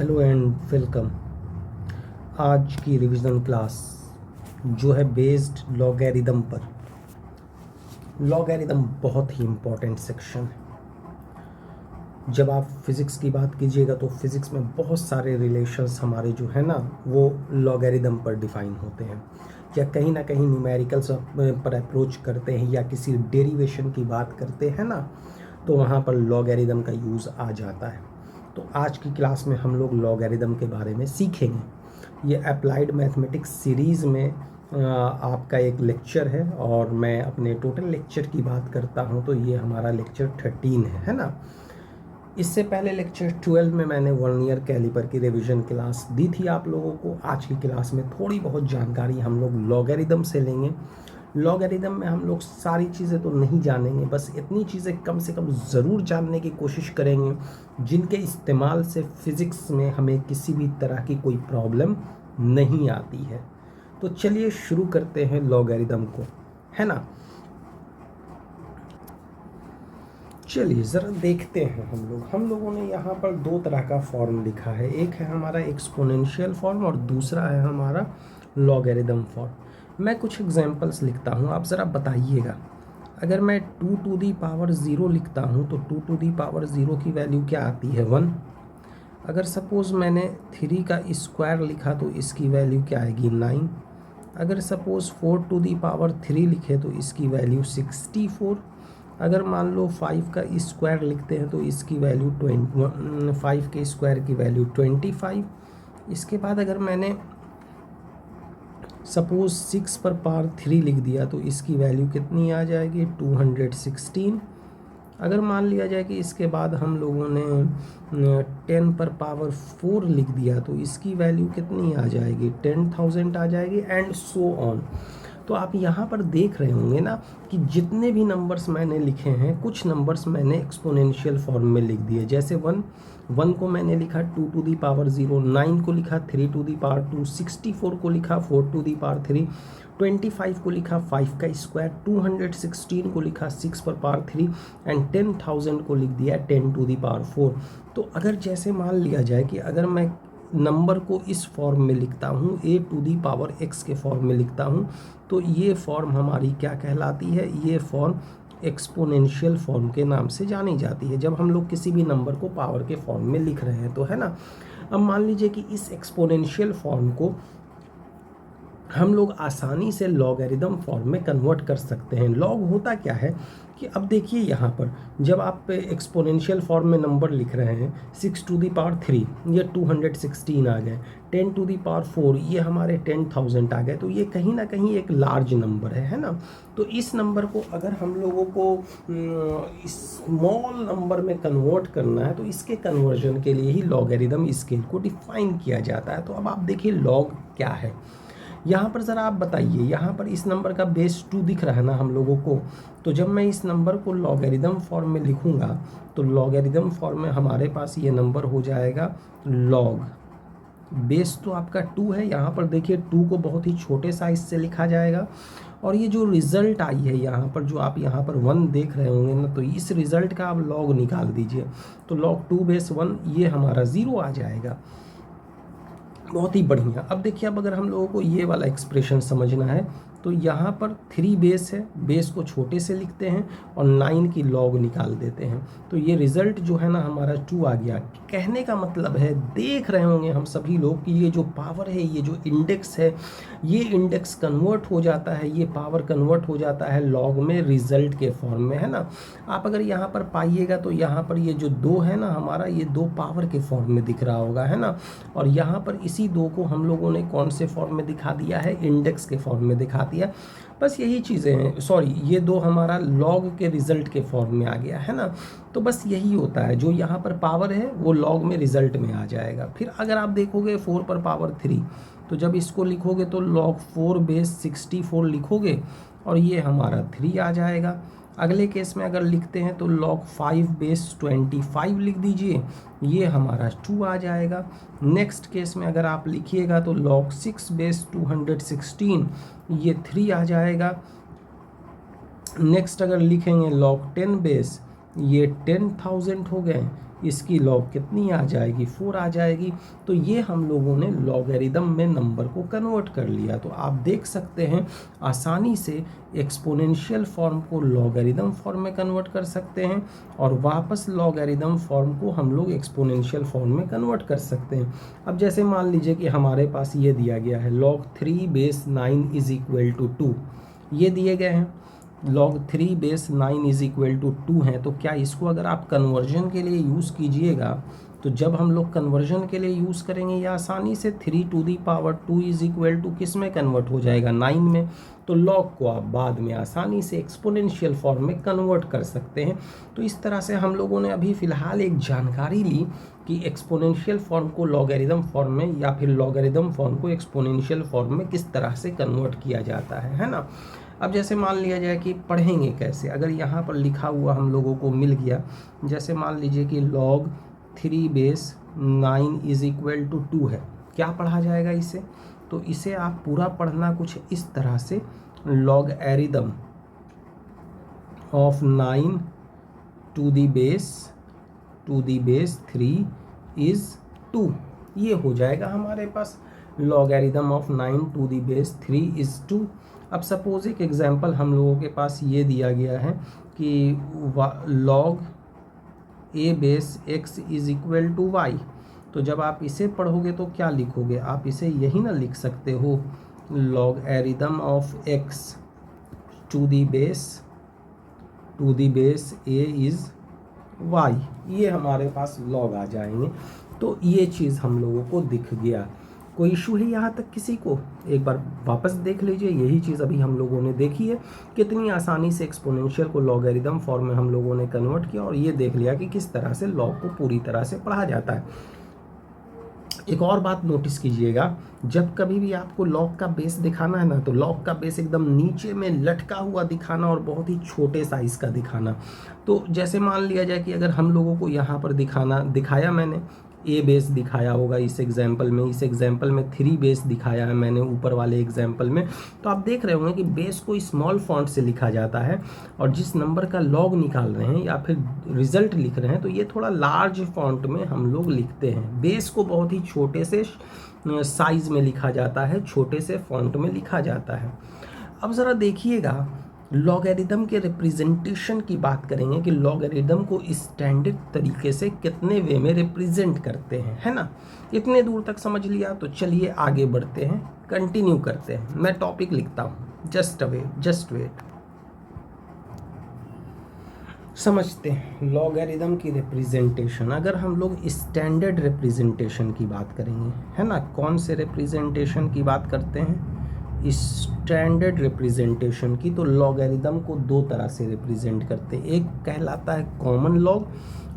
Hello and welcome. आज की revision class जो है बेस्ड लॉगरिदम पर। लॉगरिदम बहुत ही इम्पोर्टेंट सेक्शन है। जब आप फिज़िक्स की बात कीजिएगा तो फिज़िक्स में बहुत सारे रिलेशंस हमारे जो है ना वो लॉगरिदम पर डिफ़ाइन होते हैं, या कहीं ना कहीं न्यूमेरिकल्स पर अप्रोच करते हैं या किसी डेरिवेशन की बात करते हैं ना, तो वहाँ पर लॉगरिदम का यूज़ आ जाता है। तो आज की क्लास में हम लोग लॉगरिदम के बारे में सीखेंगे। ये अप्लाइड मैथमेटिक्स सीरीज़ में आपका एक लेक्चर है, और मैं अपने टोटल लेक्चर की बात करता हूँ तो ये हमारा लेक्चर 13 है ना। इससे पहले लेक्चर 12 में मैंने वर्नियर कैलिपर की रिवीजन क्लास दी थी आप लोगों को। आज की क्लास में थोड़ी बहुत जानकारी हम लोग लॉगरिदम से लेंगे। लॉगरिदम में हम लोग सारी चीज़ें तो नहीं जानेंगे, बस इतनी चीज़ें कम से कम ज़रूर जानने की कोशिश करेंगे जिनके इस्तेमाल से फिज़िक्स में हमें किसी भी तरह की कोई प्रॉब्लम नहीं आती है। तो चलिए शुरू करते हैं लॉगरिदम को, है ना। चलिए ज़रा देखते हैं हम लोगों ने यहाँ पर दो तरह का फॉर्म लिखा है। एक है हमारा एक्सपोनेंशियल फॉर्म और दूसरा है हमारा लॉगरिदम फॉर्म। मैं कुछ एग्जांपल्स लिखता हूँ, आप ज़रा बताइएगा। अगर मैं 2 टू दी पावर 0 लिखता हूँ तो 2 टू दी पावर 0 की वैल्यू क्या आती है 1। अगर सपोज़ मैंने 3 का स्क्वायर लिखा तो इसकी वैल्यू क्या आएगी 9। अगर सपोज़ 4 टू दी पावर 3 लिखे तो इसकी वैल्यू 64। अगर मान लो 5 का स्क्वायर लिखते हैं तो इसकी वैल्यू 5 के स्क्वायर की वैल्यू 25। इसके बाद अगर मैंने सपोज़ 6 पर पावर 3 लिख दिया तो इसकी वैल्यू कितनी आ जाएगी 216। अगर मान लिया जाए कि इसके बाद हम लोगों ने 10 पर पावर 4 लिख दिया तो इसकी वैल्यू कितनी आ जाएगी 10,000 आ जाएगी, एंड सो ऑन। तो आप यहाँ पर देख रहे होंगे ना कि जितने भी नंबर्स मैंने लिखे हैं, कुछ नंबर्स मैंने एक्सपोनेंशियल फॉर्म में लिख दिए। जैसे 1 को मैंने लिखा 2 टू दी पावर 0, 9 को लिखा 3 टू दी पावर 2, 64 को लिखा 4 टू दी पावर 3, 25 को लिखा 5 का स्क्वायर, 216 को लिखा 6 पर पावर 3, एंड 10,000 को लिख दिया 10 टू दी पावर 4। तो अगर जैसे मान लिया जाए कि अगर मैं नंबर को इस फॉर्म में लिखता हूँ, a to the power x के फॉर्म में लिखता हूँ, तो ये फॉर्म हमारी क्या कहलाती है, ये फॉर्म एक्सपोनेंशियल फॉर्म के नाम से जानी जाती है, जब हम लोग किसी भी नंबर को पावर के फॉर्म में लिख रहे हैं तो, है ना। अब मान लीजिए कि इस एक्सपोनेंशियल फॉर्म को हम लोग आसानी से लॉगरिदम फॉर्म में कन्वर्ट कर सकते हैं। लॉग होता क्या है कि अब देखिए यहाँ पर जब आप एक्सपोनेंशियल फॉर्म में नंबर लिख रहे हैं, 6 टू दी पावर 3 ये 216 आ गए, 10 टू दी पावर 4 ये हमारे 10,000 आ गए, तो ये कहीं ना कहीं एक लार्ज नंबर है ना। तो इस नंबर को अगर हम लोगों को स्मॉल नंबर में कन्वर्ट करना है तो इसके कन्वर्जन के लिए ही लॉगरिदम स्केल को डिफाइन किया जाता है। तो अब आप देखिए लॉग क्या है। यहाँ पर ज़रा आप बताइए, यहाँ पर इस नंबर का बेस 2 दिख रहा है ना हम लोगों को। तो जब मैं इस नंबर को लॉगरिदम फॉर्म में लिखूँगा तो लॉगरिदम फॉर्म में हमारे पास ये नंबर हो जाएगा लॉग। बेस तो आपका 2 है, यहाँ पर देखिए 2 को बहुत ही छोटे साइज से लिखा जाएगा, और ये जो रिज़ल्ट आई है यहाँ पर, जो आप यहाँ पर 1 देख रहे होंगे ना, तो इस रिज़ल्ट का आप लॉग निकाल दीजिए तो log 2 बेस 1 ये हमारा 0 आ जाएगा। बहुत ही बढ़िया। अब देखिए, अब अगर हम लोगों को ये वाला एक्सप्रेशन समझना है तो यहाँ पर 3 बेस है, बेस को छोटे से लिखते हैं और 9 की लॉग निकाल देते हैं, तो ये रिज़ल्ट जो है ना हमारा 2 आ गया। कहने का मतलब है, देख रहे होंगे हम सभी लोग कि ये जो पावर है, ये जो इंडेक्स है, ये इंडेक्स कन्वर्ट हो जाता है, ये पावर कन्वर्ट हो जाता है लॉग में रिज़ल्ट के फॉर्म में, है ना। आप अगर यहाँ पर पाइएगा तो यहाँ पर ये जो 2 है ना हमारा, ये 2 पावर के फॉर्म में दिख रहा होगा, है ना। और यहाँ पर इसी 2 को हम लोगों ने कौन से फॉर्म में दिखा दिया है, इंडेक्स के फॉर्म में दिखा दिया। बस यही चीज़ें हैं, सॉरी ये 2 हमारा लॉग के रिज़ल्ट के फॉर्म में आ गया, है ना। तो बस यही होता है, जो यहाँ पर पावर है वो लॉग में रिज़ल्ट में आ जाएगा। फिर अगर आप देखोगे 4 पर पावर 3, तो जब इसको लिखोगे तो log 4 बेस 64 लिखोगे और ये हमारा 3 आ जाएगा। अगले केस में अगर लिखते हैं तो log 5 बेस 25 लिख दीजिए, ये हमारा 2 आ जाएगा। नेक्स्ट केस में अगर आप लिखिएगा तो log 6 बेस 216 ये 3 आ जाएगा। नेक्स्ट अगर लिखेंगे log 10 बेस ये 10,000 हो गए, इसकी लॉग कितनी आ जाएगी, 4 आ जाएगी। तो ये हम लोगों ने लॉगरिदम में नंबर को कन्वर्ट कर लिया। तो आप देख सकते हैं आसानी से एक्सपोनेंशियल फॉर्म को लॉगरिदम फॉर्म में कन्वर्ट कर सकते हैं और वापस लॉगरिदम फॉर्म को हम लोग एक्सपोनेंशियल फॉर्म में कन्वर्ट कर सकते हैं। अब जैसे मान लीजिए कि हमारे पास ये दिया गया है log 3 base 9 is equal to 2, ये दिए गए हैं log 3 base 9 is equal to 2 है। तो क्या इसको अगर आप कन्वर्जन के लिए यूज़ कीजिएगा तो जब हम लोग कन्वर्जन के लिए यूज़ करेंगे ये आसानी से 3 to the power 2 is equal to किस में कन्वर्ट हो जाएगा, 9 में। तो log को आप बाद में आसानी से एक्सपोनेंशियल फॉर्म में कन्वर्ट कर सकते हैं। तो इस तरह से हम लोगों ने अभी फ़िलहाल एक जानकारी ली कि एक्सपोनेंशियल फॉर्म को लॉगरिदम फॉर्म में या फिर लॉगरिदम फॉर्म को एक्सपोनेंशियल फॉर्म में किस तरह से कन्वर्ट किया जाता है ना। अब जैसे मान लिया जाए कि पढ़ेंगे कैसे, अगर यहाँ पर लिखा हुआ हम लोगों को मिल गया, जैसे मान लीजिए कि log 3 base 9 is equal to 2 है, क्या पढ़ा जाएगा इसे, तो इसे आप पूरा पढ़ना कुछ इस तरह से, logarithm of 9 to the base 3 is 2, ये हो जाएगा हमारे पास logarithm of 9 to the base 3 is 2। अब सपोज एक एग्जांपल हम लोगों के पास ये दिया गया है कि log a base x is equal to y, तो जब आप इसे पढ़ोगे तो क्या लिखोगे, आप इसे यही ना लिख सकते हो logarithm of x to the base a is y, ये हमारे पास log आ जाएंगे। तो ये चीज़ हम लोगों को दिख गया। कोई इशू है यहाँ तक किसी को, एक बार वापस देख लीजिए, यही चीज़ अभी हम लोगों ने देखी है, कितनी आसानी से एक्सपोनेंशियल को लॉगरिदम फॉर्म में हम लोगों ने कन्वर्ट किया और ये देख लिया कि किस तरह से लॉग को पूरी तरह से पढ़ा जाता है। एक और बात नोटिस कीजिएगा, जब कभी भी आपको लॉग का बेस दिखाना है ना, तो लॉग का बेस एकदम नीचे में लटका हुआ दिखाना और बहुत ही छोटे साइज़ का दिखाना। तो जैसे मान लिया जाए कि अगर हम लोगों को यहाँ पर दिखाया मैंने ए बेस दिखाया होगा इस एग्जाम्पल में 3 बेस दिखाया है मैंने ऊपर वाले एग्जाम्पल में, तो आप देख रहे होंगे कि बेस को स्मॉल फॉन्ट से लिखा जाता है और जिस नंबर का लॉग निकाल रहे हैं या फिर रिजल्ट लिख रहे हैं तो ये थोड़ा लार्ज फॉन्ट में हम लोग लिखते हैं। बेस को बहुत ही छोटे से साइज़ में लिखा जाता है, छोटे से फॉन्ट में लिखा जाता है। अब ज़रा देखिएगा लॉगरिदम के रिप्रेजेंटेशन की बात करेंगे कि लॉगरिदम को स्टैंडर्ड तरीके से कितने वे में रिप्रेजेंट करते हैं, है ना। इतने दूर तक समझ लिया, तो चलिए आगे बढ़ते हैं, कंटिन्यू करते हैं। मैं टॉपिक लिखता हूँ, जस्ट वेट। समझते हैं लॉगरिदम की रिप्रेजेंटेशन। अगर हम लोग स्टैंडर्ड रिप्रेजेंटेशन की बात करेंगे, है ना, कौन से रिप्रेजेंटेशन की बात करते हैं, स्टैंडर्ड रिप्रेजेंटेशन की, तो लॉगरिदम को दो तरह से रिप्रेजेंट करते हैं। एक कहलाता है कॉमन लॉग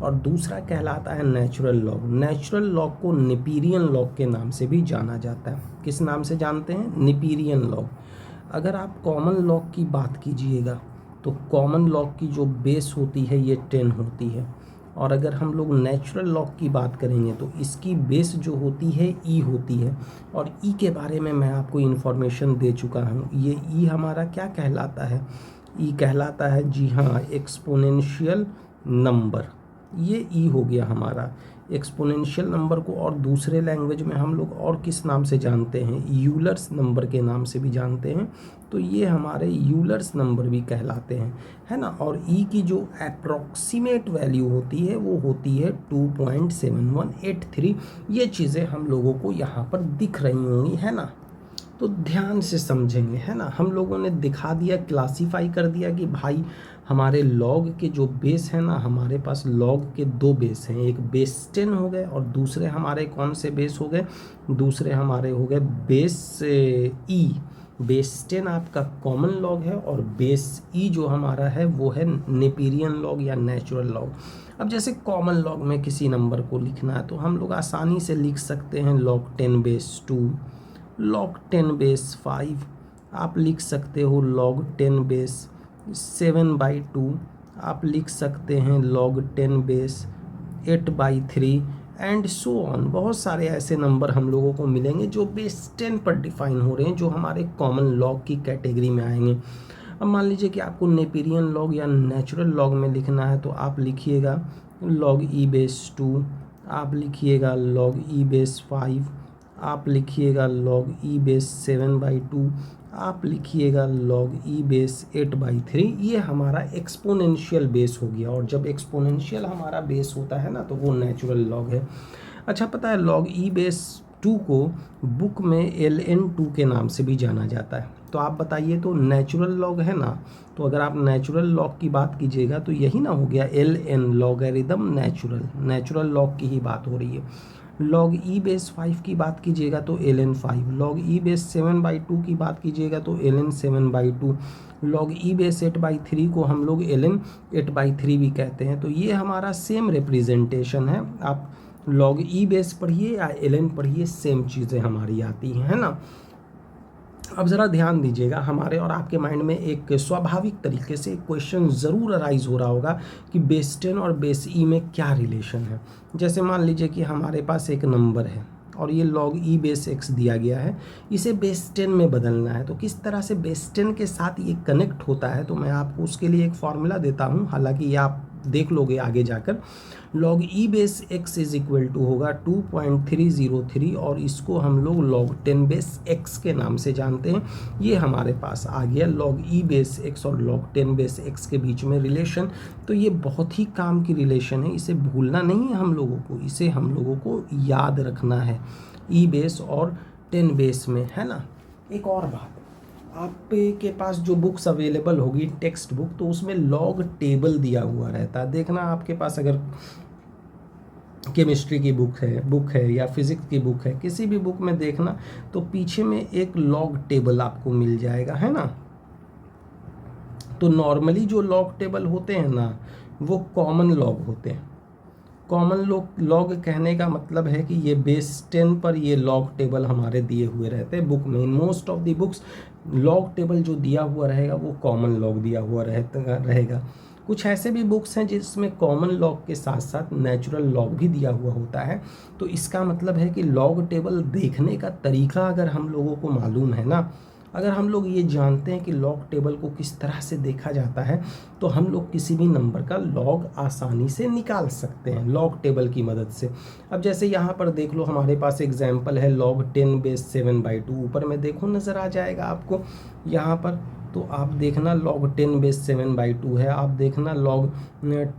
और दूसरा कहलाता है नेचुरल लॉग। नेचुरल लॉग को नेपियरियन लॉग के नाम से भी जाना जाता है। किस नाम से जानते हैं, नेपियरियन लॉग। अगर आप कॉमन लॉग की बात कीजिएगा तो कॉमन लॉग की जो बेस होती है ये 10 होती है, और अगर हम लोग नेचुरल लॉग की बात करेंगे तो इसकी बेस जो होती है ई होती है। और ई के बारे में मैं आपको इन्फॉर्मेशन दे चुका हूँ। ये ई हमारा क्या कहलाता है, ई कहलाता है, जी हाँ, एक्सपोनेंशियल नंबर। ये ई हो गया हमारा एक्सपोनेंशियल नंबर को, और दूसरे लैंग्वेज में हम लोग और किस नाम से जानते हैं, यूलर्स नंबर के नाम से भी जानते हैं। तो ये हमारे यूलर्स नंबर भी कहलाते हैं, है ना। और ई की जो अप्रॉक्सीमेट वैल्यू होती है वो होती है 2.7183। ये चीज़ें हम लोगों को यहाँ पर दिख रही होंगी, है ना। तो ध्यान से समझेंगे, है ना। हम लोगों ने दिखा दिया, क्लासीफाई कर दिया कि भाई हमारे लॉग के जो बेस है ना, हमारे पास लॉग के दो बेस हैं, एक बेस 10 हो गए और दूसरे हमारे कौन से बेस हो गए, दूसरे हमारे हो गए बेस ई। बेस 10 आपका कॉमन लॉग है और बेस ई जो हमारा है वो है नेपियरियन लॉग या नेचुरल लॉग। अब जैसे कॉमन लॉग में किसी नंबर को लिखना है तो हम लोग आसानी से लिख सकते हैं log 10 बेस 2, log 10 बेस 5, आप लिख सकते हो log 10 बेस 7/2, आप लिख सकते हैं log 10 base 8/3 and so on. बहुत सारे ऐसे नंबर हम लोगों को मिलेंगे जो बेस 10 पर डिफाइन हो रहे हैं, जो हमारे कॉमन लॉग की कैटेगरी में आएंगे। अब मान लीजिए कि आपको नेपेरियन लॉग या नेचुरल लॉग में लिखना है, तो आप लिखिएगा log e बेस 2, आप लिखिएगा log e बेस 5, आप लिखिएगा log e बेस 7/2, आप लिखिएगा log e बेस 8/3। ये हमारा एक्सपोनेंशियल बेस हो गया, और जब एक्सपोनेंशियल हमारा बेस होता है ना तो वो नेचुरल लॉग है। अच्छा, पता है log e बेस 2 को बुक में ln2 के नाम से भी जाना जाता है। तो आप बताइए, तो नेचुरल लॉग है ना, तो अगर आप नेचुरल लॉग की बात कीजिएगा तो यही ना हो गया ln लॉगरिदम नेचुरल लॉग की ही बात हो रही है। log e बेस 5 की बात कीजिएगा तो ln 5, log e बेस 7/2 की बात कीजिएगा तो ln 7/2, log e बेस 8/3 को हम लोग ln 8/3 भी कहते हैं। तो ये हमारा सेम रिप्रेजेंटेशन है। आप log e बेस पढ़िए या ln पढ़िए, सेम चीज़ें हमारी आती हैं, है ना। अब ज़रा ध्यान दीजिएगा, हमारे और आपके माइंड में एक स्वाभाविक तरीके से एक क्वेश्चन ज़रूर अराइज हो रहा होगा कि बेस 10 और बेस ई में क्या रिलेशन है। जैसे मान लीजिए कि हमारे पास एक नंबर है और ये log e बेस x दिया गया है, इसे बेस 10 में बदलना है, तो किस तरह से बेस 10 के साथ ये कनेक्ट होता है, तो मैं आपको उसके लिए एक फॉर्मूला देता हूँ, हालांकि ये आप देख लोगे आगे जाकर। log e base x is equal to होगा 2.303, और इसको हम लोग log 10 बेस x के नाम से जानते हैं। ये हमारे पास आ गया log e बेस x और log 10 बेस x के बीच में रिलेशन। तो ये बहुत ही काम की रिलेशन है, इसे भूलना नहीं है हम लोगों को, इसे हम लोगों को याद रखना है e बेस और 10 बेस में, है ना। एक और बात, आपके पास जो बुक्स अवेलेबल होगी टेक्स्ट बुक, तो उसमें लॉग टेबल दिया हुआ रहता है। देखना आपके पास अगर केमिस्ट्री की बुक है या फिजिक्स की बुक है, किसी भी बुक में देखना तो पीछे में एक लॉग टेबल आपको मिल जाएगा, है ना। तो नॉर्मली जो लॉग टेबल होते हैं ना, वो कॉमन लॉग होते हैं। कॉमन लॉग कहने का मतलब है कि ये बेस 10 पर ये लॉग टेबल हमारे दिए हुए रहते हैं बुक में। In most of the books log table जो दिया हुआ रहेगा वो कॉमन लॉग दिया हुआ रहेगा। कुछ ऐसे भी बुक्स हैं जिसमें कॉमन लॉग के साथ साथ नेचुरल लॉग भी दिया हुआ होता है। तो इसका मतलब है कि लॉग टेबल देखने का तरीका अगर हम लोगों को मालूम है ना, अगर हम लोग ये जानते हैं कि लॉग टेबल को किस तरह से देखा जाता है, तो हम लोग किसी भी नंबर का लॉग आसानी से निकाल सकते हैं लॉग टेबल की मदद से। अब जैसे यहाँ पर देख लो, हमारे पास एग्जाम्पल है log 10 बेस 7/2, ऊपर में देखो नज़र आ जाएगा आपको यहाँ पर। तो आप देखना log 10 बेस 7/2 है, आप देखना log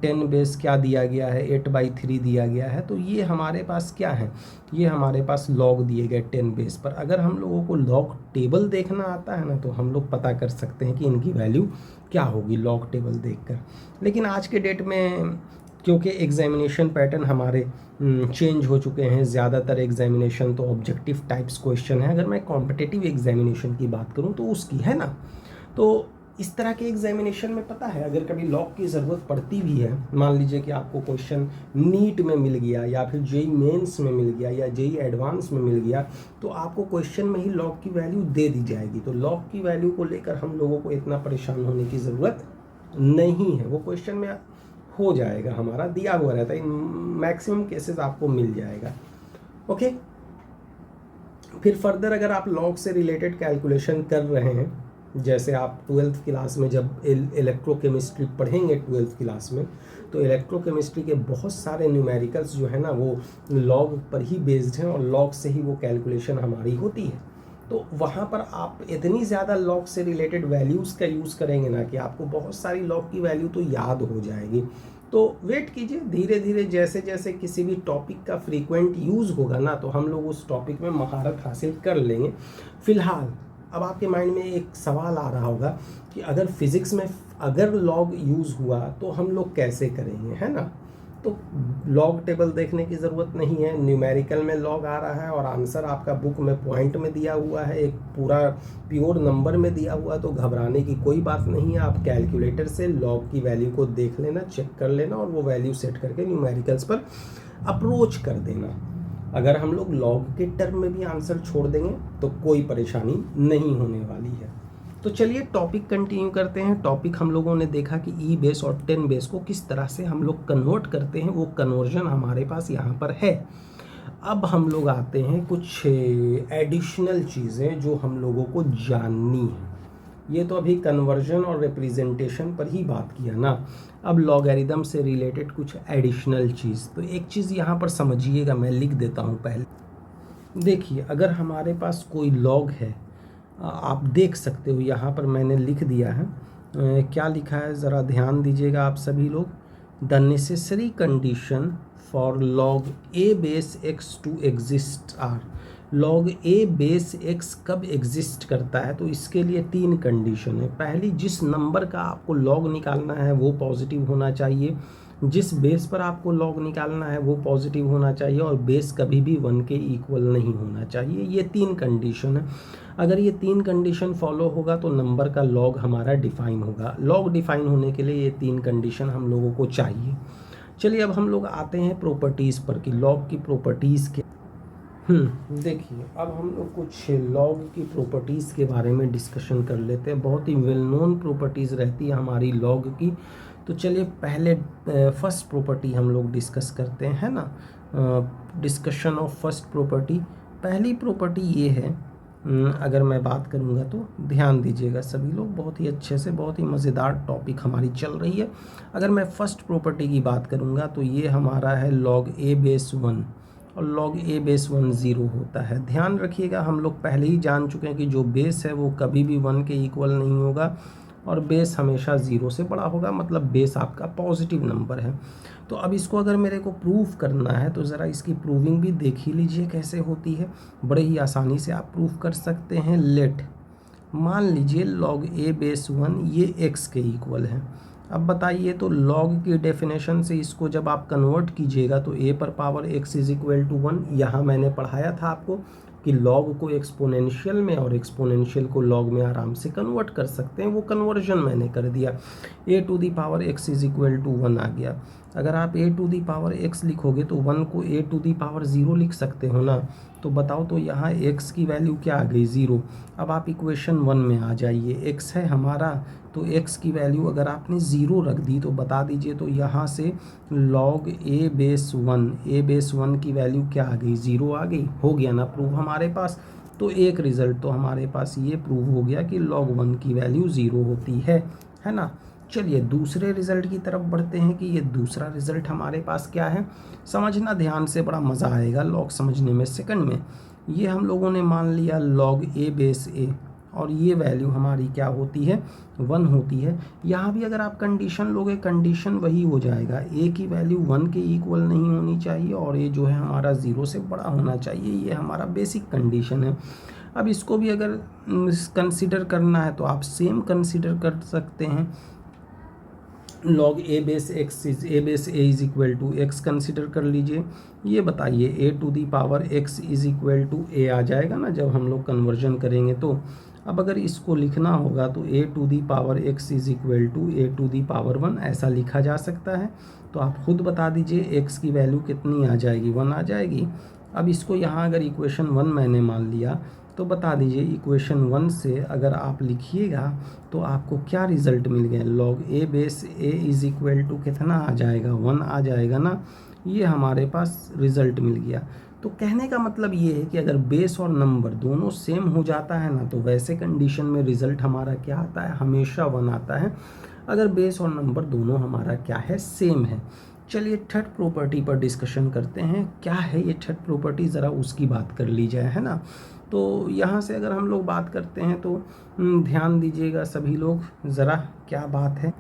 10 बेस क्या दिया गया है, 8/3 दिया गया है। तो ये हमारे पास क्या है, ये हमारे पास लॉग दिए गए 10 बेस पर। अगर हम लोगों को लॉग टेबल देखना आता है ना, तो हम लोग पता कर सकते हैं कि इनकी वैल्यू क्या होगी लॉग टेबल देखकर। लेकिन आज के डेट में क्योंकि एग्जामिनेशन पैटर्न हमारे चेंज हो चुके हैं, ज़्यादातर एग्जामिनेशन तो ऑब्जेक्टिव टाइप्स क्वेश्चन है। अगर मैं कॉम्पिटिटिव एग्जामिनेशन की बात करूँ तो उसकी, है ना। तो इस तरह के एग्जामिनेशन में पता है, अगर कभी लॉग की ज़रूरत पड़ती भी है, मान लीजिए कि आपको क्वेश्चन नीट में मिल गया या फिर जेई मेंस में मिल गया या जेई एडवांस में मिल गया, तो आपको क्वेश्चन में ही लॉग की वैल्यू दे दी जाएगी। तो लॉग की वैल्यू को लेकर हम लोगों को इतना परेशान होने की ज़रूरत नहीं है, वो क्वेश्चन में हो जाएगा, हमारा दिया हुआ रहता है, मैक्सिमम केसेस आपको मिल जाएगा। ओके, फिर फर्दर अगर आप लॉग से रिलेटेड कैलकुलेशन कर रहे हैं, जैसे आप 12th क्लास में जब इलेक्ट्रोकेमिस्ट्री पढ़ेंगे 12th क्लास में, तो इलेक्ट्रोकेमिस्ट्री के बहुत सारे न्यूमेरिकल्स जो है ना वो लॉग पर ही बेस्ड हैं और लॉग से ही वो कैलकुलेशन हमारी होती है। तो वहाँ पर आप इतनी ज़्यादा लॉग से रिलेटेड वैल्यूज़ का यूज़ करेंगे ना कि आपको बहुत सारी लॉग की वैल्यू तो याद हो जाएगी। तो वेट कीजिए, धीरे धीरे जैसे जैसे किसी भी टॉपिक का फ्रीक्वेंट यूज़ होगा ना, तो हम लोग उस टॉपिक में महारत हासिल कर लेंगे। फ़िलहाल अब आपके माइंड में एक सवाल आ रहा होगा कि अगर फिज़िक्स में अगर लॉग यूज़ हुआ तो हम लोग कैसे करेंगे, है ना। तो लॉग टेबल देखने की ज़रूरत नहीं है, न्यूमेरिकल में लॉग आ रहा है और आंसर आपका बुक में पॉइंट में दिया हुआ है, एक पूरा प्योर नंबर में दिया हुआ, तो घबराने की कोई बात नहीं है। आप कैलकुलेटर से लॉग की वैल्यू को देख लेना, चेक कर लेना और वो वैल्यू सेट करके न्यूमेरिकल्स पर अप्रोच कर देना। अगर हम लोग लॉग के टर्म में भी आंसर छोड़ देंगे तो कोई परेशानी नहीं होने वाली है। तो चलिए टॉपिक कंटिन्यू करते हैं। टॉपिक हम लोगों ने देखा कि ई बेस और 10 बेस को किस तरह से हम लोग कन्वर्ट करते हैं, वो कन्वर्जन हमारे पास यहाँ पर है। अब हम लोग आते हैं कुछ एडिशनल चीज़ें जो हम लोगों को जाननी है। ये तो अभी कन्वर्जन और रिप्रेजेंटेशन पर ही बात किया ना। अब लॉगरिदम से रिलेटेड कुछ एडिशनल चीज़, तो एक चीज़ यहाँ पर समझिएगा, मैं लिख देता हूँ पहले। देखिए, अगर हमारे पास कोई लॉग है, आप देख सकते हो यहाँ पर मैंने लिख दिया है, क्या लिखा है ज़रा ध्यान दीजिएगा आप सभी लोग। The necessary condition for log A base X to exist are. Log A base X कब एग्जिस्ट करता है, तो इसके लिए 3 कंडीशन है। पहली, जिस नंबर का आपको लॉग निकालना है वो पॉजिटिव होना चाहिए, जिस बेस पर आपको लॉग निकालना है वो पॉजिटिव होना चाहिए, और बेस कभी भी 1 के इक्वल नहीं होना चाहिए। ये 3 कंडीशन है। अगर ये 3 कंडीशन फॉलो होगा तो नंबर का लॉग हमारा डिफाइन होगा। लॉग डिफाइन होने के लिए ये 3 कंडीशन हम लोगों को चाहिए। चलिए अब हम लोग आते हैं प्रॉपर्टीज़ पर कि लॉग की प्रॉपर्टीज़ के। देखिए, अब हम लोग कुछ लॉग की प्रॉपर्टीज़ के बारे में डिस्कशन कर लेते हैं। बहुत ही वेल नोन प्रॉपर्टीज़ रहती है हमारी लॉग की। तो चलिए पहले फर्स्ट प्रॉपर्टी हम लोग डिस्कस करते हैं ना। Discussion of first property. पहली प्रॉपर्टी ये है, अगर मैं बात करूँगा तो ध्यान दीजिएगा सभी लोग, बहुत ही अच्छे से, बहुत ही मज़ेदार टॉपिक हमारी चल रही है। अगर मैं फर्स्ट प्रॉपर्टी की बात करूँगा तो ये हमारा है लॉग ए बेस 1, और लॉग ए बेस 1 0 होता है। ध्यान रखिएगा, हम लोग पहले ही जान चुके हैं कि जो बेस है वो कभी भी 1 के इक्वल नहीं होगा, और बेस हमेशा 0 से बड़ा होगा, मतलब बेस आपका पॉजिटिव नंबर है। तो अब इसको अगर मेरे को प्रूफ करना है तो ज़रा इसकी प्रूविंग भी देख ही लीजिए कैसे होती है। बड़े ही आसानी से आप प्रूफ कर सकते हैं। लेट, मान लीजिए लॉग ए बेस 1 ये x के इक्वल है। अब बताइए, तो लॉग की डेफिनेशन से इसको जब आप कन्वर्ट कीजिएगा तो a पर power x is equal to 1। यहाँ मैंने पढ़ाया था आपको कि लॉग को एक्सपोनेंशियल में और एक्सपोनेंशियल को लॉग में आराम से कन्वर्ट कर सकते हैं, वो कन्वर्जन मैंने कर दिया। a to the power x is equal to 1 आ गया। अगर आप a to the power x लिखोगे तो 1 को a टू दी पावर 0 लिख सकते हो ना। तो बताओ, तो यहाँ x की वैल्यू क्या आ गई, 0। अब आप इक्वेशन 1 में आ जाइए, x है हमारा, तो x की वैल्यू अगर आपने 0 रख दी तो बता दीजिए, तो यहाँ से log a बेस 1 की वैल्यू क्या आ गई, 0 आ गई। हो गया ना प्रूव हमारे पास। तो एक रिज़ल्ट तो हमारे पास ये प्रूव हो गया कि log 1 की वैल्यू 0 होती है ना। चलिए दूसरे रिज़ल्ट की तरफ बढ़ते हैं कि ये दूसरा रिज़ल्ट हमारे पास क्या है। समझना ध्यान से, बड़ा मज़ा आएगा लॉग समझने में। सेकंड में ये हम लोगों ने मान लिया log a बेस a, और ये वैल्यू हमारी क्या होती है, 1 होती है। यहाँ भी अगर आप कंडीशन लोगे, कंडीशन वही हो जाएगा, a की वैल्यू 1 के इक्वल नहीं होनी चाहिए, और ये जो है हमारा 0 से बड़ा होना चाहिए। ये हमारा बेसिक कंडीशन है। अब इसको भी अगर कंसिडर करना है तो आप सेम कंसिडर कर सकते हैं। Log A base A is equal to X consider कर लीजिए। ये बताइए, a to the power x is equal to a आ जाएगा ना जब हम लोग कन्वर्जन करेंगे तो। अब अगर इसको लिखना होगा तो a to the power x is equal to a to the power 1 ऐसा लिखा जा सकता है। तो आप खुद बता दीजिए x की वैल्यू कितनी आ जाएगी, 1 आ जाएगी। अब इसको यहाँ अगर इक्वेशन 1 मैंने मान लिया तो बता दीजिए, इक्वेशन 1 से अगर आप लिखिएगा तो आपको क्या रिज़ल्ट मिल गया, log A base a is equal to कितना आ जाएगा, 1 आ जाएगा ना। ये हमारे पास रिज़ल्ट मिल गया। तो कहने का मतलब ये है कि अगर बेस और नंबर दोनों सेम हो जाता है ना, तो वैसे कंडीशन में रिज़ल्ट हमारा क्या आता है, हमेशा 1 आता है, अगर बेस और नंबर दोनों हमारा क्या है, सेम है। चलिए थर्ड प्रॉपर्टी पर डिस्कशन करते हैं। क्या है ये थर्ड प्रॉपर्टी, ज़रा उसकी बात कर ली जाए, है ना। तो यहाँ से अगर हम लोग बात करते हैं तो ध्यान दीजिएगा सभी लोग, ज़रा क्या बात है,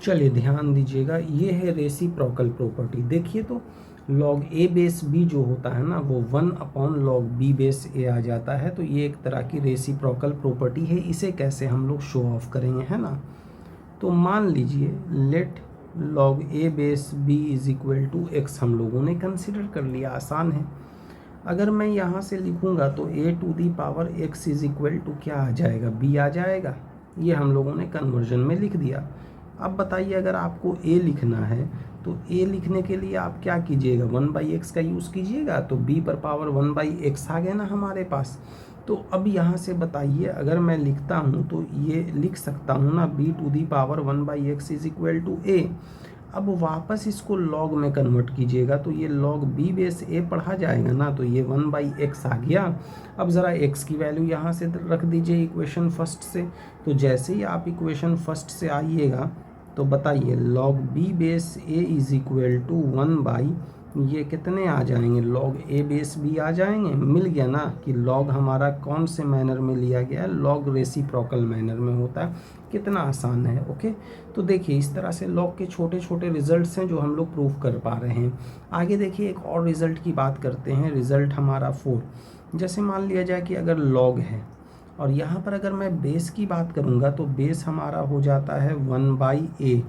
चलिए ध्यान दीजिएगा। ये है रेसिप्रोकल प्रॉपर्टी। देखिए, तो लॉग ए बेस बी जो होता है ना, वो 1 अपॉन लॉग बी बेस ए आ जाता है। तो ये एक तरह की रेसिप्रोकल प्रॉपर्टी है। इसे कैसे हम लोग शो ऑफ करेंगे, है ना। तो मान लीजिए, let log A base B is equal to X हम लोगों ने कंसिडर कर लिया, आसान है। अगर मैं यहाँ से लिखूँगा तो a to the power x is equal to क्या आ जाएगा, b आ जाएगा। ये हम लोगों ने कन्वर्जन में लिख दिया। अब बताइए, अगर आपको a लिखना है तो a लिखने के लिए आप क्या कीजिएगा, 1/x का यूज़ कीजिएगा। तो b पर पावर 1/x आ गया ना हमारे पास। तो अब यहाँ से बताइए, अगर मैं लिखता हूँ तो ये लिख सकता हूँ ना, b to the power 1/x is equal to a। अब वापस इसको लॉग में कन्वर्ट कीजिएगा तो ये लॉग बी बेस ए पढ़ा जाएगा ना, तो ये 1/x आ गया। अब ज़रा x की वैल्यू यहाँ से रख दीजिए इक्वेशन फर्स्ट से। तो जैसे ही आप इक्वेशन फर्स्ट से आइएगा तो बताइए log B base A is equal to 1/, ये कितने आ जाएंगे, लॉग ए बेस बी आ जाएंगे। मिल गया ना कि लॉग हमारा कौन से मैनर में लिया गया है, लॉग रेसिप्रोकल मैनर में होता है। कितना आसान है। ओके, तो देखिए इस तरह से लॉग के छोटे छोटे रिजल्ट्स हैं जो हम लोग प्रूव कर पा रहे हैं। आगे देखिए एक और रिजल्ट की बात करते हैं, रिजल्ट हमारा 4। जैसे मान लिया जाए कि अगर लॉग है और यहाँ पर अगर मैं बेस की बात करूँगा तो बेस हमारा हो जाता है 1/a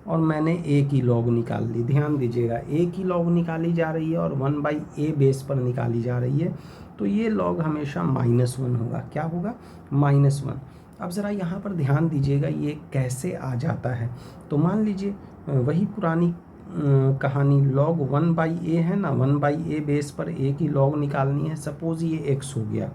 और मैंने a की लॉग निकाल ली। ध्यान दीजिएगा a की लॉग निकाली जा रही है और 1/a बेस पर निकाली जा रही है, तो ये लॉग हमेशा -1 होगा। क्या होगा, -1। अब ज़रा यहाँ पर ध्यान दीजिएगा ये कैसे आ जाता है। तो मान लीजिए वही पुरानी कहानी, लॉग 1/a है ना, 1/a बेस पर a की लॉग निकालनी है। सपोज़ ये x हो गया।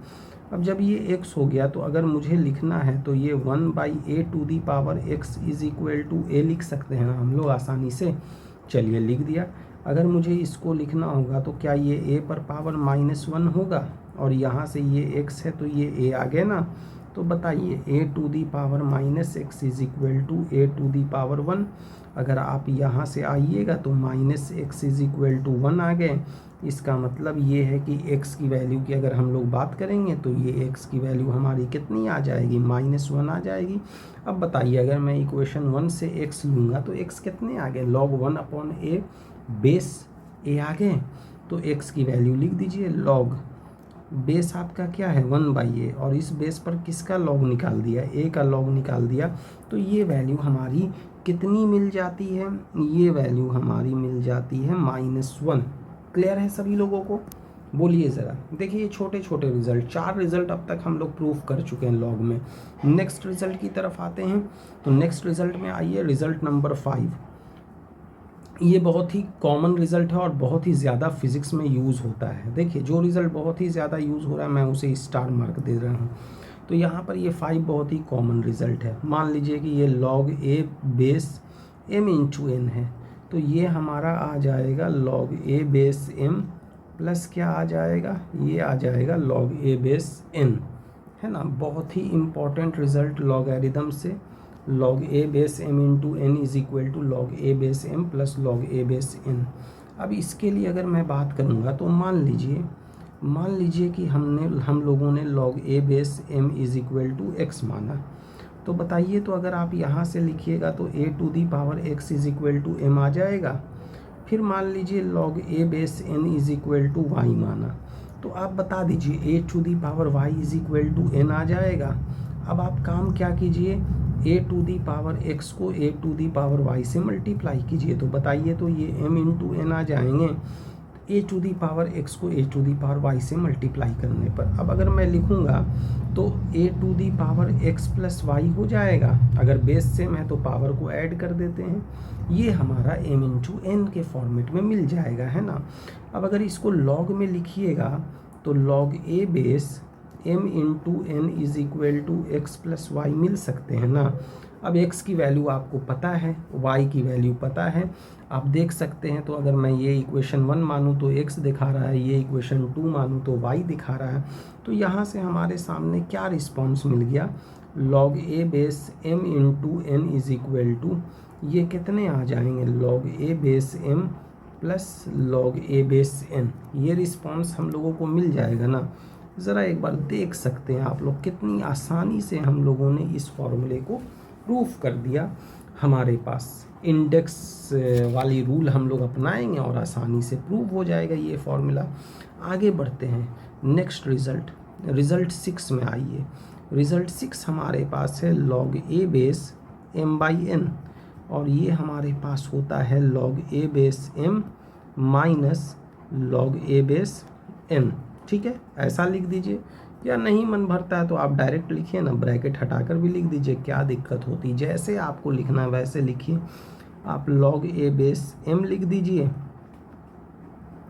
अब जब ये x हो गया तो अगर मुझे लिखना है तो ये 1/a to the power x is equal to a लिख सकते हैं ना हम लोग आसानी से। चलिए लिख दिया। अगर मुझे इसको लिखना होगा तो क्या ये a पर पावर -1 होगा, और यहाँ से ये x है तो ये a आ गया ना। तो बताइए a to the power -x is equal to a to the power 1। अगर आप यहाँ से आइएगा तो -x इज इक्वल टू 1 आ गए। इसका मतलब ये है कि x की वैल्यू की अगर हम लोग बात करेंगे तो ये x की वैल्यू हमारी कितनी आ जाएगी, -1 आ जाएगी। अब बताइए अगर मैं इक्वेशन 1 से x लूँगा तो x कितने आ गए, log 1/a बेस a आ गए। तो x की वैल्यू लिख दीजिए, log बेस आपका क्या है 1/a और इस बेस पर किसका लॉग निकाल दिया, a का लॉग निकाल दिया। तो ये वैल्यू हमारी कितनी मिल जाती है, ये वैल्यू हमारी मिल जाती है -1। क्लियर है सभी लोगों को, बोलिए ज़रा। देखिए ये छोटे छोटे रिजल्ट, 4 रिजल्ट अब तक हम लोग प्रूफ कर चुके हैं लॉग में। नेक्स्ट रिजल्ट की तरफ आते हैं। तो नेक्स्ट रिजल्ट में आइए, रिजल्ट नंबर 5। ये बहुत ही कॉमन रिजल्ट है और बहुत ही ज़्यादा फिजिक्स में यूज़ होता है। देखिए जो रिज़ल्ट बहुत ही ज़्यादा यूज़ हो रहा है मैं उसे स्टार मार्क दे रहा हूँ। तो यहाँ पर ये 5 बहुत ही कॉमन रिजल्ट है। मान लीजिए कि ये log a base m into n है, तो ये हमारा आ जाएगा log a base m plus क्या आ जाएगा, ये आ जाएगा log a बेस n, है ना। बहुत ही इम्पॉर्टेंट रिजल्ट लॉगरिदम से, log a base m into n is equal to log a base m plus log a base n। अब इसके लिए अगर मैं बात करूँगा तो मान लीजिए कि हम लोगों ने log a base m is equal to x माना। तो बताइए, तो अगर आप यहाँ से लिखिएगा तो a to the power x is equal to m आ जाएगा। फिर मान लीजिए log a base n is equal to y माना, तो आप बता दीजिए a to the power y is equal to n आ जाएगा। अब आप काम क्या कीजिए, a to the power x को a to the power y से मल्टीप्लाई कीजिए। तो बताइए, तो ये m इंटू n आ जाएंगे a to the power x को a to the power y से मल्टीप्लाई करने पर। अब अगर मैं लिखूँगा तो a to the power x plus y हो जाएगा। अगर बेस सेम है तो पावर को ऐड कर देते हैं, ये हमारा m इंटू n के फॉर्मेट में मिल जाएगा, है ना। अब अगर इसको लॉग में लिखिएगा तो log a base m into n is equal to x plus Y मिल सकते हैं ना। अब x की वैल्यू आपको पता है, y की वैल्यू पता है, आप देख सकते हैं। तो अगर मैं ये इक्वेशन 1 मानूँ तो x दिखा रहा है, ये इक्वेशन 2 मानूँ तो y दिखा रहा है। तो यहाँ से हमारे सामने क्या रिस्पॉन्स मिल गया, log a base m into n is equal to, ये कितने आ जाएंगे, log a base m plus log a base n। ये रिस्पॉन्स हम लोगों को मिल जाएगा ना। ज़रा एक बार देख सकते हैं आप लोग कितनी आसानी से हम लोगों ने इस फॉर्मूले को प्रूफ कर दिया। हमारे पास इंडेक्स वाली रूल हम लोग अपनाएंगे और आसानी से प्रूव हो जाएगा ये फॉर्मूला। आगे बढ़ते हैं, नेक्स्ट रिज़ल्ट 6 में आइए। रिज़ल्ट 6 हमारे पास है log a बेस m/n और ये हमारे पास होता है log a base m minus log a base n। ठीक है, ऐसा लिख दीजिए, या नहीं मन भरता है तो आप डायरेक्ट लिखिए ना, ब्रैकेट हटाकर भी लिख दीजिए, क्या दिक्कत होती। जैसे आपको लिखना है वैसे लिखिए। आप log a बेस m लिख दीजिए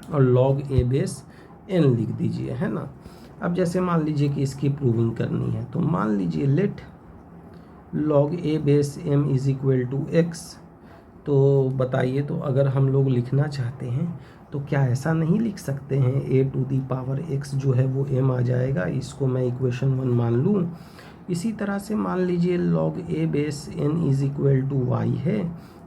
और log a बेस n लिख दीजिए, है ना। अब जैसे मान लीजिए कि इसकी प्रूविंग करनी है तो मान लीजिए let log a base m is equal to x। तो बताइए, तो अगर हम लोग लिखना चाहते हैं तो क्या ऐसा नहीं लिख सकते हैं, ए टू दी पावर एक्स जो है वो m आ जाएगा, इसको मैं इक्वेशन 1 मान लूँ। इसी तरह से मान लीजिए log a base n is equal to Y है,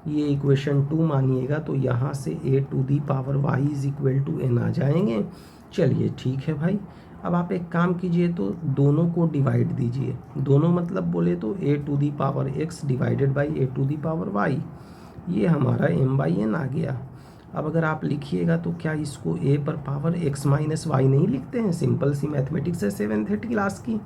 ये इक्वेशन 2 मानिएगा, तो यहाँ से a to the power y is equal to n आ जाएंगे। चलिए ठीक है भाई, अब आप एक काम कीजिए, तो दोनों को डिवाइड दीजिए। दोनों मतलब बोले तो a to the power x divided by a to the power y, ये हमारा m बाई n आ गया। अब अगर आप लिखिएगा तो क्या इसको a पर पावर x माइनस वाई नहीं लिखते हैं, सिंपल सी मैथमेटिक्स है 7th क्लास की,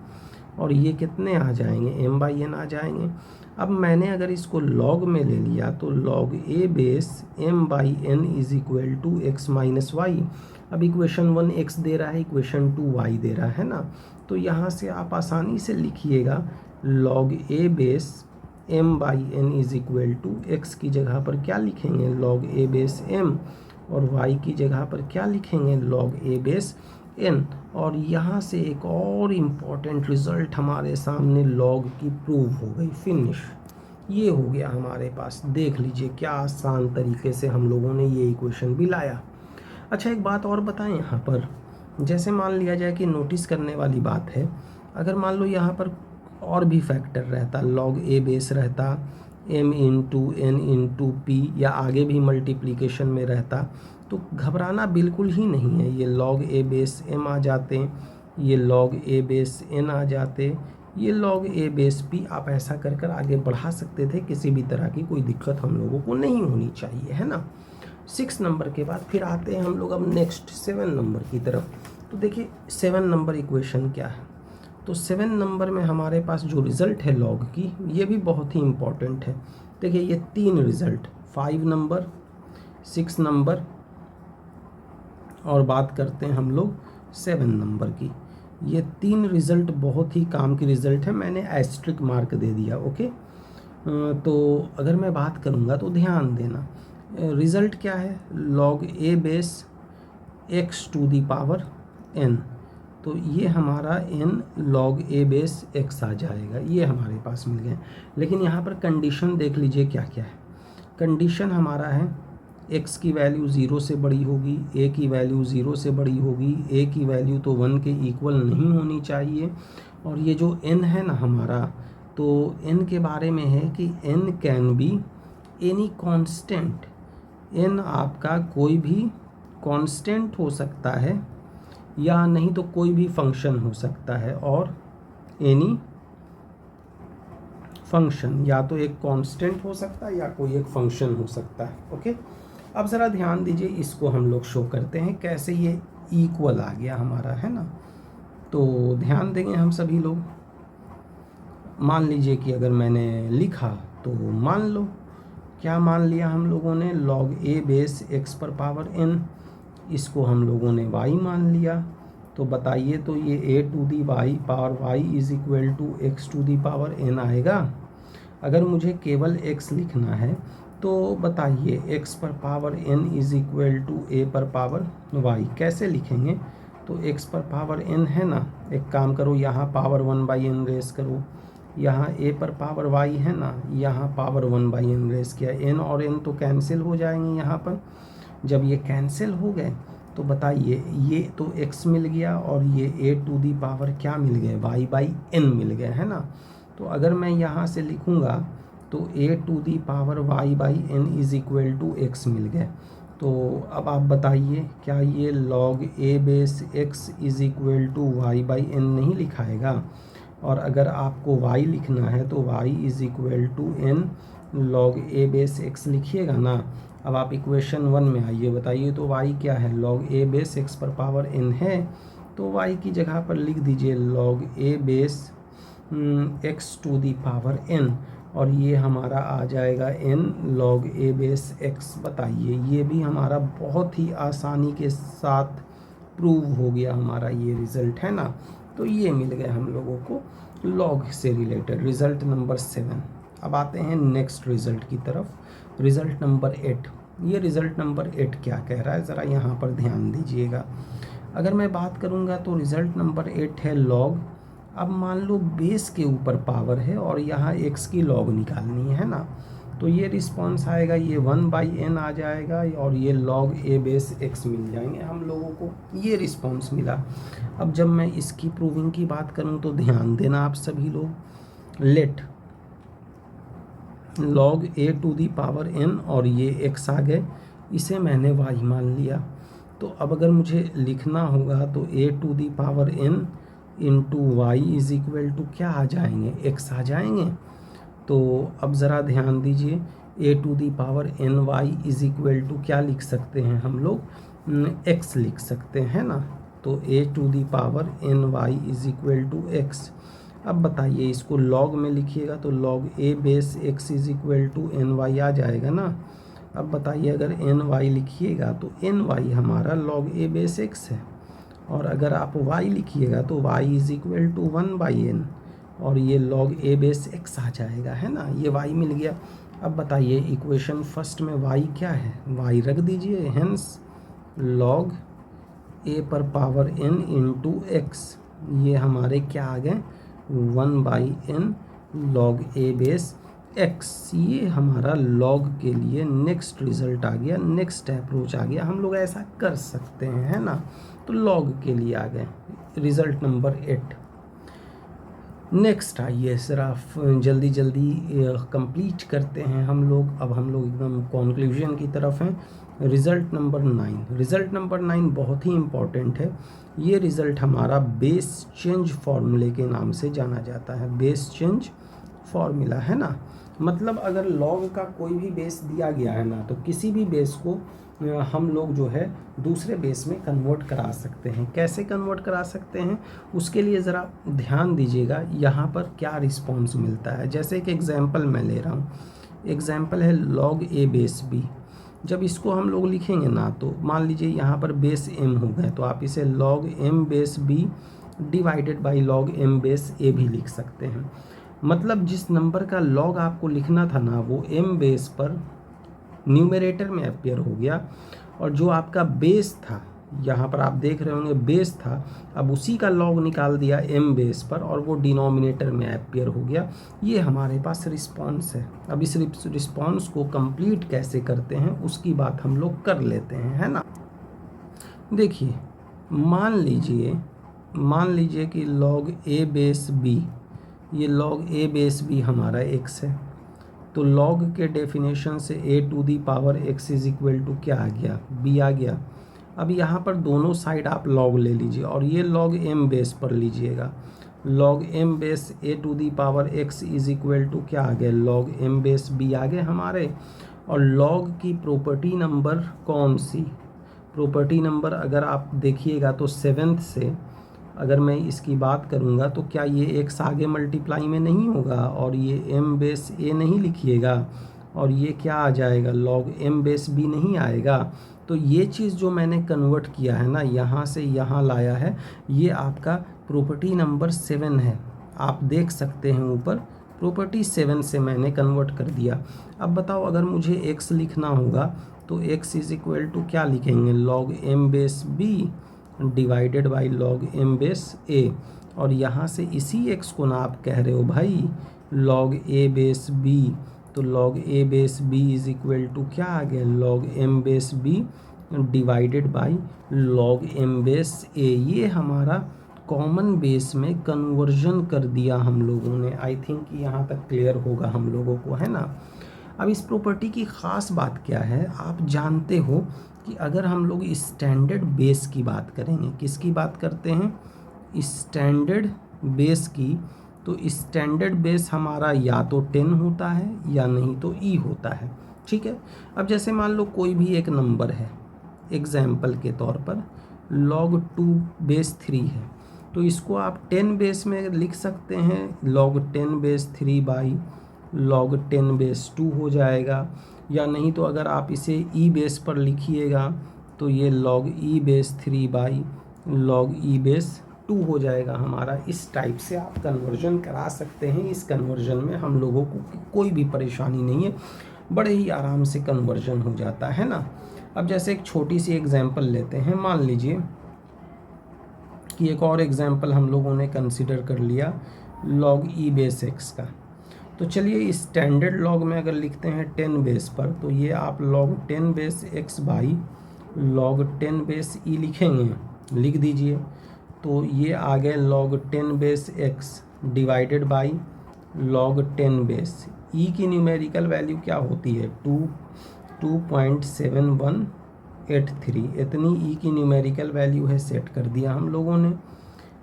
और ये कितने आ जाएंगे, m बाई n आ जाएंगे। अब मैंने अगर इसको लॉग में ले लिया तो log a base m by n is equal to X minus Y. अब इक्वेशन 1 x दे रहा है, इक्वेशन 2 y दे रहा है ना, तो यहाँ से आप आसानी से लिखिएगा log a base m by n is equal to X की जगह पर क्या लिखेंगे log a बेस m, और y की जगह पर क्या लिखेंगे log a बेस n। और यहाँ से एक और इम्पॉर्टेंट रिजल्ट हमारे सामने log की प्रूव हो गई, फिनिश। ये हो गया हमारे पास, देख लीजिए क्या आसान तरीके से हम लोगों ने ये इक्वेशन भी लाया। अच्छा एक बात और बताएं यहाँ पर, जैसे मान लिया जाए कि नोटिस करने वाली बात है, अगर मान लो यहाँ पर और भी फैक्टर रहता, log a बेस रहता m into n into P, या आगे भी मल्टीप्लिकेशन में रहता, तो घबराना बिल्कुल ही नहीं है। ये log a बेस m आ जाते, ये log a बेस n आ जाते, ये log a बेस p, आप ऐसा कर कर आगे बढ़ा सकते थे, किसी भी तरह की कोई दिक्कत हम लोगों को नहीं होनी चाहिए, है ना। 6 नंबर के बाद फिर आते हैं हम लोग अब नेक्स्ट 7 नंबर की तरफ। तो देखिए 7 नंबर इक्वेशन क्या है, तो 7 नंबर में हमारे पास जो रिज़ल्ट है log की, ये भी बहुत ही इम्पॉर्टेंट है। देखिए ये 3 रिज़ल्ट, 5 नंबर, 6 नंबर, और बात करते हैं हम लोग 7 नंबर की। ये 3 रिज़ल्ट बहुत ही काम की रिज़ल्ट है, मैंने एस्ट्रिक मार्क दे दिया, ओके। तो अगर मैं बात करूँगा तो ध्यान देना, रिज़ल्ट क्या है, log a base x to the power n, तो ये हमारा n log a base x आ जाएगा, ये हमारे पास मिल गए। लेकिन यहाँ पर कंडीशन देख लीजिए क्या क्या है। कंडीशन हमारा है x की वैल्यू 0 से बड़ी होगी, a की वैल्यू 0 से बड़ी होगी, a की वैल्यू तो 1 के इक्वल नहीं होनी चाहिए, और ये जो n है ना हमारा, तो n के बारे में है कि n can be any constant, n आपका कोई भी कांस्टेंट हो सकता है, या नहीं तो कोई भी फंक्शन हो सकता है, और एनी फंक्शन, या तो एक कांस्टेंट हो सकता है या कोई एक फंक्शन हो सकता है, ओके। अब ज़रा ध्यान दीजिए, इसको हम लोग शो करते हैं कैसे ये इक्वल आ गया हमारा, है ना। तो ध्यान देंगे हम सभी लोग, मान लीजिए कि अगर मैंने लिखा तो मान लो, क्या मान लिया हम लोगों ने, log a बेस x पर पावर n, इसको हम लोगों ने y मान लिया। तो बताइए, तो ये a to the Y power y is equal to X to the power n आएगा। अगर मुझे केवल x लिखना है तो बताइए x पर power n is equal to a पर पावर y, कैसे लिखेंगे, तो x पर पावर n है ना, एक काम करो यहाँ पावर 1 बाई n रेस करो, यहाँ a पर पावर y है ना, यहाँ पावर 1 बाई n रेस किया, n और n तो कैंसिल हो जाएंगे यहाँ पर। जब ये कैंसिल हो गए तो बताइए, ये तो x मिल गया और ये a टू दी पावर क्या मिल गए, y बाई n मिल गए, है ना। तो अगर मैं यहाँ से लिखूँगा तो a to the power y by n is equal to x मिल गए। तो अब आप बताइए, क्या ये log a base x is equal to y by n नहीं लिखाएगा, और अगर आपको y लिखना है तो y is equal to n log a base x लिखिएगा ना। अब आप इक्वेशन 1 में आइए, बताइए तो y क्या है, log a बेस x पर पावर n है, तो y की जगह पर लिख दीजिए log a base x to the power n, और ये हमारा आ जाएगा n log a base x। बताइए, ये भी हमारा बहुत ही आसानी के साथ प्रूव हो गया हमारा ये रिज़ल्ट, है ना। तो ये मिल गए हम लोगों को log से रिलेटेड रिज़ल्ट नंबर 7। अब आते हैं नेक्स्ट रिज़ल्ट की तरफ, रिज़ल्ट नंबर 8। ये रिज़ल्ट नंबर 8 क्या कह रहा है, ज़रा यहाँ पर ध्यान दीजिएगा। अगर मैं बात करूँगा तो रिज़ल्ट नंबर 8 है log, अब मान लो बेस के ऊपर पावर है और यहाँ x की log निकालनी है ना, तो ये रिस्पॉन्स आएगा, ये 1/n आ जाएगा और ये log a बेस x मिल जाएंगे हम लोगों को, ये रिस्पॉन्स मिला। अब जब मैं इसकी प्रूविंग की बात करूं तो ध्यान देना आप सभी लोग, let log a to the power n और ये x आ गए, इसे मैंने y मान लिया। तो अब अगर मुझे लिखना होगा तो a to the power n into Y is equal to क्या आ जाएंगे, x आ जाएंगे। तो अब ज़रा ध्यान दीजिए, a to the power N Y is equal to क्या लिख सकते हैं हम लोग, x लिख सकते हैं ना। तो a to the power N Y is equal to X. अब बताइए इसको लॉग में लिखिएगा तो log a base x is equal to N Y आ जाएगा ना। अब बताइए अगर एन वाई लिखिएगा तो एन वाई हमारा log a बेस x है, और अगर आप y लिखिएगा तो y is equal to 1/n और ये log a बेस x आ जाएगा, है ना, ये y मिल गया। अब बताइए इक्वेशन फर्स्ट में y क्या है, y रख दीजिए, हेंस log a पर पावर n इंटू x, ये हमारे क्या आ गए 1/n log a base x। ये हमारा log के लिए नेक्स्ट रिजल्ट आ गया, नेक्स्ट अप्रोच आ गया, हम लोग ऐसा कर सकते हैं, है ना। तो log के लिए आ गए रिजल्ट नंबर 8। नेक्स्ट आइए ज़रा जल्दी जल्दी कंप्लीट करते हैं हम लोग। अब हम लोग एकदम कॉन्क्लूजन की तरफ हैं। रिज़ल्ट नंबर 9, रिज़ल्ट नंबर 9 बहुत ही इम्पॉर्टेंट है। ये रिज़ल्ट हमारा बेस चेंज फार्मूले के नाम से जाना जाता है, बेस चेंज फार्मूला, है ना। मतलब अगर log का कोई भी बेस दिया गया है ना, तो किसी भी बेस को हम लोग जो है दूसरे बेस में कन्वर्ट करा सकते हैं। कैसे कन्वर्ट करा सकते हैं उसके लिए ज़रा ध्यान दीजिएगा, यहाँ पर क्या रिस्पॉन्स मिलता है। जैसे एक एग्जांपल मैं ले रहा हूँ, एग्जांपल है log a बेस b। जब इसको हम लोग लिखेंगे ना तो मान लीजिए यहाँ पर बेस m हो गए, तो आप इसे log m base b divided by log m base a भी लिख सकते हैं। मतलब जिस नंबर का log आपको लिखना था ना वो m बेस पर न्यूमरेटर में अपियर हो गया, और जो आपका बेस था यहाँ पर आप देख रहे होंगे बेस था, अब उसी का log निकाल दिया m बेस पर और वो डिनोमिनेटर में अपियर हो गया। ये हमारे पास रिस्पॉन्स है। अब इस रिस्पॉन्स को कंप्लीट कैसे करते हैं उसकी बात हम लोग कर लेते हैं, है ना। देखिए मान लीजिए कि log a बेस b, ये log a बेस b हमारा x है, तो log के डेफिनेशन से a to the power x is equal to क्या आ गया, b आ गया। अब यहाँ पर दोनों साइड आप log ले लीजिए और ये log m बेस पर लीजिएगा, log m base a to the power x is equal to क्या आ गया, log m बेस b आ गए हमारे। और log की प्रॉपर्टी नंबर कौन सी, प्रॉपर्टी नंबर अगर आप देखिएगा तो 7th से अगर मैं इसकी बात करूंगा तो क्या ये x आगे मल्टीप्लाई में नहीं होगा और ये m बेस a नहीं लिखिएगा, और ये क्या आ जाएगा log m बेस b नहीं आएगा। तो ये चीज़ जो मैंने कन्वर्ट किया है ना, यहाँ से यहाँ लाया है, ये आपका प्रॉपर्टी नंबर 7 है। आप देख सकते हैं ऊपर प्रॉपर्टी 7 से मैंने कन्वर्ट कर दिया। अब बताओ अगर मुझे x लिखना होगा तो x इज इक्वल टू क्या लिखेंगे, log m base b divided by log m base a, और यहाँ से इसी x को ना आप कह रहे हो भाई log a बेस b, तो log a base b is equal to क्या आ गया, log m base b divided by log m base a। ये हमारा कॉमन बेस में कन्वर्जन कर दिया हम लोगों ने। आई थिंक यहाँ तक क्लियर होगा हम लोगों को, है ना। अब इस प्रॉपर्टी की ख़ास बात क्या है, आप जानते हो कि अगर हम लोग स्टैंडर्ड बेस की बात करेंगे, किसकी बात करते हैं, स्टैंडर्ड बेस की, तो स्टैंडर्ड बेस हमारा या तो 10 होता है या नहीं तो e होता है, ठीक है। अब जैसे मान लो कोई भी एक नंबर है, एग्जाम्पल के तौर पर log 2 बेस 3 है, तो इसको आप 10 बेस में लिख सकते हैं, log 10 base 3 by log 10 base 2 हो जाएगा, या नहीं तो अगर आप इसे e बेस पर लिखिएगा तो ये log e base 3 by log e base 2 हो जाएगा हमारा। इस टाइप से आप कन्वर्जन करा सकते हैं। इस कन्वर्जन में हम लोगों को कोई भी परेशानी नहीं है, बड़े ही आराम से कन्वर्जन हो जाता है ना। अब जैसे एक छोटी सी एग्जांपल लेते हैं, मान लीजिए कि एक और एग्जांपल हम लोगों ने कंसिडर कर लिया log e बेस x का। तो चलिए स्टैंडर्ड लॉग में अगर लिखते हैं 10 बेस पर, तो ये आप log 10 base x by log 10 base e लिखेंगे, लिख दीजिए। तो ये आ गए log 10 base x divided by log 10 base e की न्यूमेरिकल वैल्यू क्या होती है 2.7183, इतनी e की न्यूमेरिकल वैल्यू है, सेट कर दिया हम लोगों ने।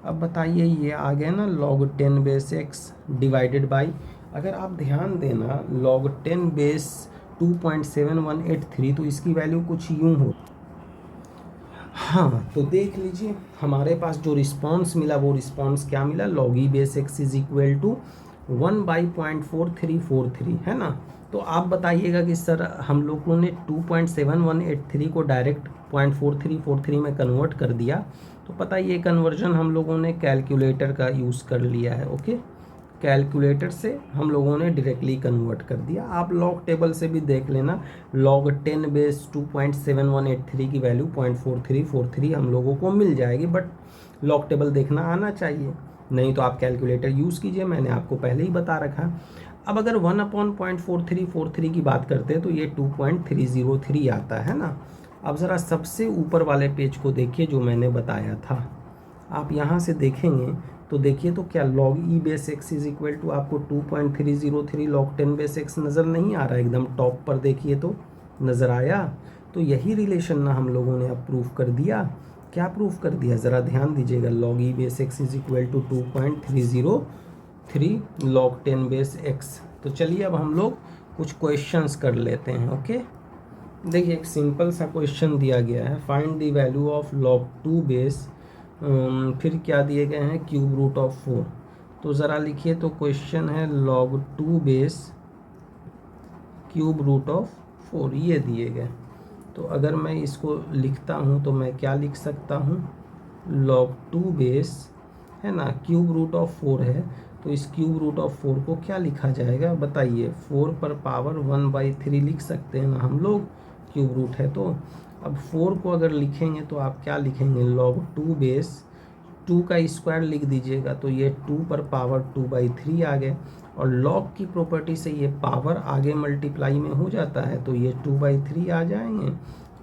अब बताइए ये आ गया ना log 10 base x divided by, अगर आप ध्यान देना log 10 बेस 2.7183, तो इसकी वैल्यू कुछ यूँ हो। हाँ, तो देख लीजिए हमारे पास जो रिस्पांस मिला वो रिस्पांस क्या मिला, log e base x is equal to 1/.4343 है ना। तो आप बताइएगा कि सर हम लोगों ने 2.7183 को डायरेक्ट 0.4343 में कन्वर्ट कर दिया, तो पता ये कन्वर्जन हम लोगों ने कैलकुलेटर का यूज़ कर लिया है। ओके, कैलकुलेटर से हम लोगों ने डायरेक्टली कन्वर्ट कर दिया। आप लॉग टेबल से भी देख लेना, log 10 बेस 2.7183 की वैल्यू 0.4343 हम लोगों को मिल जाएगी, बट लॉग टेबल देखना आना चाहिए, नहीं तो आप कैलकुलेटर यूज़ कीजिए, मैंने आपको पहले ही बता रखा। अब अगर 1/.4343 की बात करते हैं तो ये 2.303 आता है ना। अब ज़रा सबसे ऊपर वाले पेज को देखिए जो मैंने बताया था, आप यहाँ से देखेंगे तो देखिए तो क्या log e base x is equal to आपको 2.303 log 10 बेस x नज़र नहीं आ रहा है, एकदम टॉप पर देखिए तो नज़र आया। तो यही रिलेशन ना हम लोगों ने अब प्रूफ कर दिया। क्या प्रूफ कर दिया, ज़रा ध्यान दीजिएगा, log e base x is equal to 2.303 log 10 base x। तो चलिए अब हम लोग कुछ क्वेश्चंस कर लेते हैं। ओके, देखिए एक सिंपल सा क्वेश्चन दिया गया है, find the value of log 2 base, फिर क्या दिए गए हैं, क्यूब रूट ऑफ 4। तो ज़रा लिखिए, तो क्वेश्चन है log 2 base cube root of 4, ये दिए गए। तो अगर मैं इसको लिखता हूँ तो मैं क्या लिख सकता हूँ, log 2 बेस है ना, क्यूब रूट ऑफ 4 है, तो इस क्यूब रूट ऑफ 4 को क्या लिखा जाएगा बताइए, 4 पर पावर 1/3 लिख सकते हैं ना हम लोग, क्यूब रूट है तो। अब 4 को अगर लिखेंगे तो आप क्या लिखेंगे, log 2 बेस 2 का स्क्वायर लिख दीजिएगा, तो ये 2 पर पावर 2/3 आ गए, और log की प्रॉपर्टी से ये पावर आगे मल्टीप्लाई में हो जाता है, तो ये 2/3 आ जाएंगे,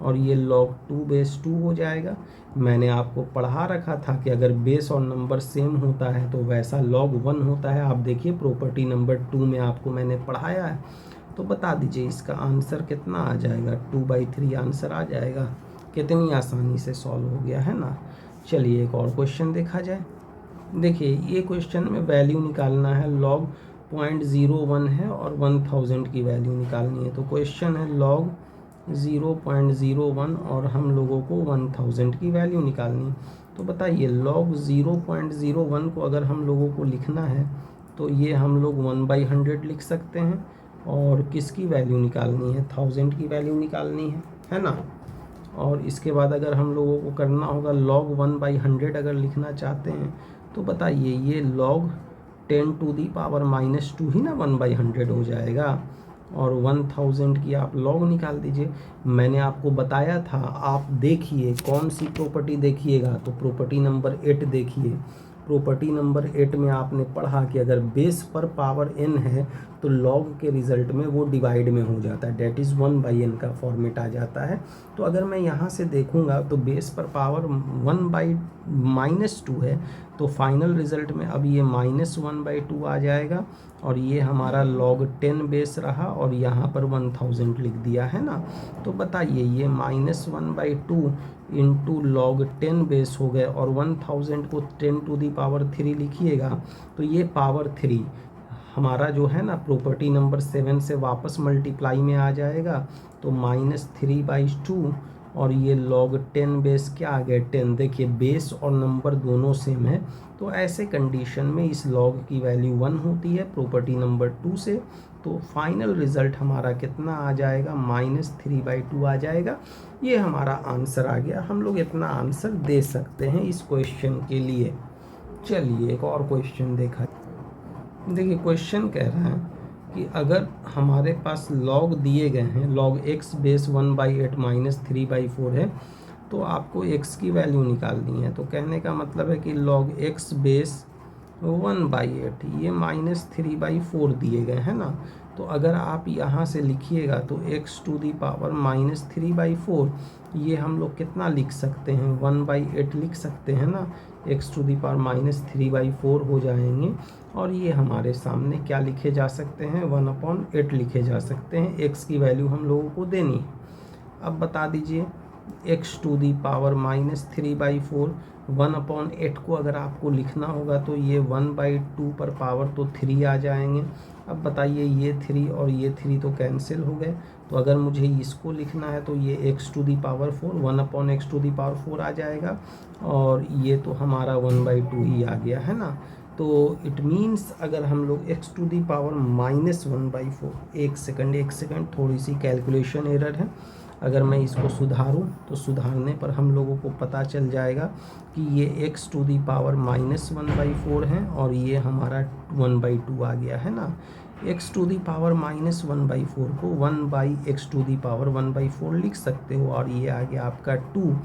और ये log 2 बेस 2 हो जाएगा। मैंने आपको पढ़ा रखा था कि अगर बेस और नंबर सेम होता है तो वैसा log 1 होता है। आप देखिए प्रॉपर्टी नंबर 2 में आपको मैंने पढ़ाया है। तो बता दीजिए इसका आंसर कितना आ जाएगा, 2/3 आंसर आ जाएगा। कितनी आसानी से सॉल्व हो गया है ना। चलिए एक और क्वेश्चन देखा जाए। देखिए ये क्वेश्चन में वैल्यू निकालना है, log 0.01 है और 1000 की वैल्यू निकालनी है। तो क्वेश्चन है log 0.01 और हम लोगों को 1000 की वैल्यू निकालनी। तो बताइए log 0.01 को अगर हम लोगों को लिखना है तो ये हम लोग 1/100 लिख सकते हैं, और किसकी वैल्यू निकालनी है, 1000 की वैल्यू निकालनी है ना। और इसके बाद अगर हम लोगों को करना होगा log 1/100 अगर लिखना चाहते हैं तो बताइए ये log 10⁻⁻² ही ना 1/100 हो जाएगा, और 1000 की आप log निकाल दीजिए। मैंने आपको बताया था, आप देखिए कौन सी प्रॉपर्टी देखिएगा, तो प्रॉपर्टी नंबर 8 देखिए। प्रॉपर्टी नंबर 8 में आपने पढ़ा कि अगर बेस पर पावर n है तो log के रिज़ल्ट में वो डिवाइड में हो जाता है, डेट इज़ 1/n का फॉर्मेट आ जाता है। तो अगर मैं यहाँ से देखूँगा तो बेस पर पावर 1/-2 है, तो फाइनल रिज़ल्ट में अब ये -1/2 आ जाएगा, और ये हमारा log 10 बेस रहा, और यहाँ पर 1000 लिख दिया है ना। तो बताइए ये -1/2 इंटू log 10 बेस हो गए, और 1000 को 10⁻³ लिखिएगा, तो ये पावर 3 हमारा जो है ना प्रॉपर्टी नंबर 7 से वापस मल्टीप्लाई में आ जाएगा, तो -3/2, और ये log 10 बेस क्या आ गया 10। देखिए बेस और नंबर दोनों सेम है, तो ऐसे कंडीशन में इस log की वैल्यू 1 होती है प्रॉपर्टी नंबर 2 से। तो फाइनल रिज़ल्ट हमारा कितना आ जाएगा, -3/2 आ जाएगा। ये हमारा आंसर आ गया। हम लोग इतना आंसर दे सकते हैं इस क्वेश्चन के लिए। चलिए एक और क्वेश्चन देखा। देखिए क्वेश्चन कह रहा है कि अगर हमारे पास log दिए गए हैं, log x बेस 1/8 - 3/4 है, तो आपको x की वैल्यू निकालनी है। तो कहने का मतलब है कि log x बेस 1/8, ये -3/4 दिए गए हैं ना। तो अगर आप यहाँ से लिखिएगा तो x⁻³ ये हम लोग कितना लिख सकते हैं, 1/8 लिख सकते हैं ना। x⁻³ हो जाएंगे और ये हमारे सामने क्या लिखे जा सकते हैं, 1/8 लिखे जा सकते हैं। x की वैल्यू हम लोगों को देनी है। अब बता दीजिए x⁻³ 1/8 को अगर आपको लिखना होगा तो ये 1/2 पर पावर तो 3 आ जाएंगे। अब बताइए ये 3 और ये 3 तो कैंसिल हो गए। तो अगर मुझे इसको लिखना है तो ये x⁴ 1/x⁴ आ जाएगा और ये तो हमारा 1/2 ही आ गया है ना। तो इट मीन्स अगर हम लोग x⁻⁻1/4, एक सेकंड थोड़ी सी कैलकुलेशन एरर है। अगर मैं इसको सुधारूं तो सुधारने पर हम लोगों को पता चल जाएगा कि ये x⁻⁻1/4 है और ये हमारा 1/2 आ गया है ना। x⁻⁻1/4 को 1/x⁻1/4 लिख सकते हो और ये आ गया आपका 2।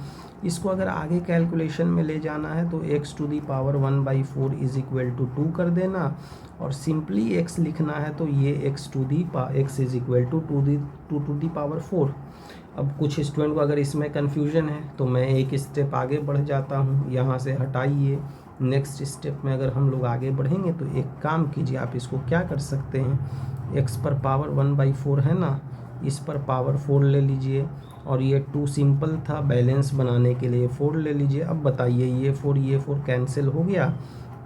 इसको अगर आगे कैलकुलेशन में ले जाना है तो x⁻1/4 = 2 कर देना और सिंपली x लिखना है तो ये x = 2 अब कुछ स्टूडेंट को अगर इसमें कन्फ्यूजन है तो मैं एक स्टेप आगे बढ़ जाता हूँ, यहाँ से हटाइए। नेक्स्ट स्टेप में अगर हम लोग आगे बढ़ेंगे तो एक काम कीजिए, आप इसको क्या कर सकते हैं, x पर पावर 1/4 है ना, इस पर पावर 4 ले लीजिए और ये 2 सिंपल था, बैलेंस बनाने के लिए 4 ले लीजिए। अब बताइए ये 4 कैंसिल हो गया,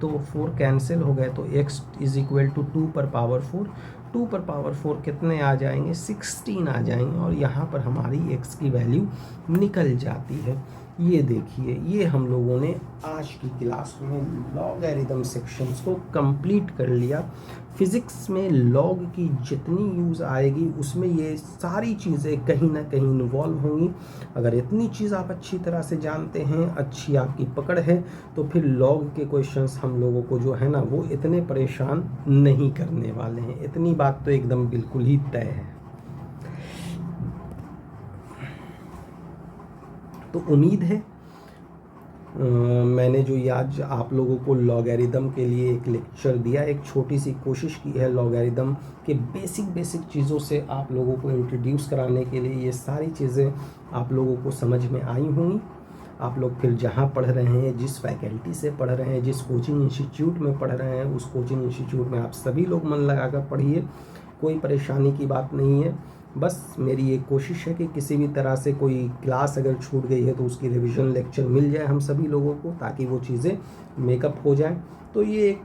तो 4 कैंसिल हो गए तो x = 2 पर पावर 4, 2 पर पावर 4 कितने आ जाएंगे, 16 आ जाएंगे और यहाँ पर हमारी x की वैल्यू निकल जाती है। ये देखिए, ये हम लोगों ने आज की क्लास में लॉगरिदम सेक्शंस को कंप्लीट कर लिया। फिज़िक्स में लॉग की जितनी यूज़ आएगी उसमें ये सारी चीज़ें कहीं ना कहीं इन्वॉल्व होंगी। अगर इतनी चीज़ आप अच्छी तरह से जानते हैं, अच्छी आपकी पकड़ है, तो फिर लॉग के क्वेश्चंस हम लोगों को जो है ना वो इतने परेशान नहीं करने वाले हैं। इतनी बात तो एकदम बिल्कुल ही तय है। तो उम्मीद है मैंने जो आज आप लोगों को लॉगरिदम के लिए एक लेक्चर दिया, एक छोटी सी कोशिश की है लॉगरिदम के बेसिक चीज़ों से आप लोगों को इंट्रोड्यूस कराने के लिए। ये सारी चीज़ें आप लोगों को समझ में आई होंगी। आप लोग फिर जहाँ पढ़ रहे हैं, जिस फैकल्टी से पढ़ रहे हैं, जिस कोचिंग इंस्टीट्यूट में पढ़ रहे हैं, उस कोचिंग इंस्टीट्यूट में आप सभी लोग मन लगाकर पढ़िए, कोई परेशानी की बात नहीं है। बस मेरी एक कोशिश है कि किसी भी तरह से कोई क्लास अगर छूट गई है तो उसकी रिवीजन लेक्चर मिल जाए हम सभी लोगों को, ताकि वो चीज़ें मेकअप हो जाएं। तो ये एक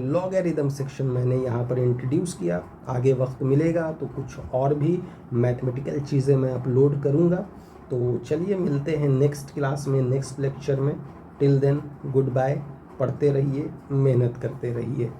लॉगरिदम सेक्शन मैंने यहाँ पर इंट्रोड्यूस किया। आगे वक्त मिलेगा तो कुछ और भी मैथमेटिकल चीज़ें मैं अपलोड करूँगा। तो चलिए मिलते हैं नेक्स्ट क्लास में, नेक्स्ट लेक्चर में। Till then goodbye. पढ़ते रहिए, मेहनत करते रहिए।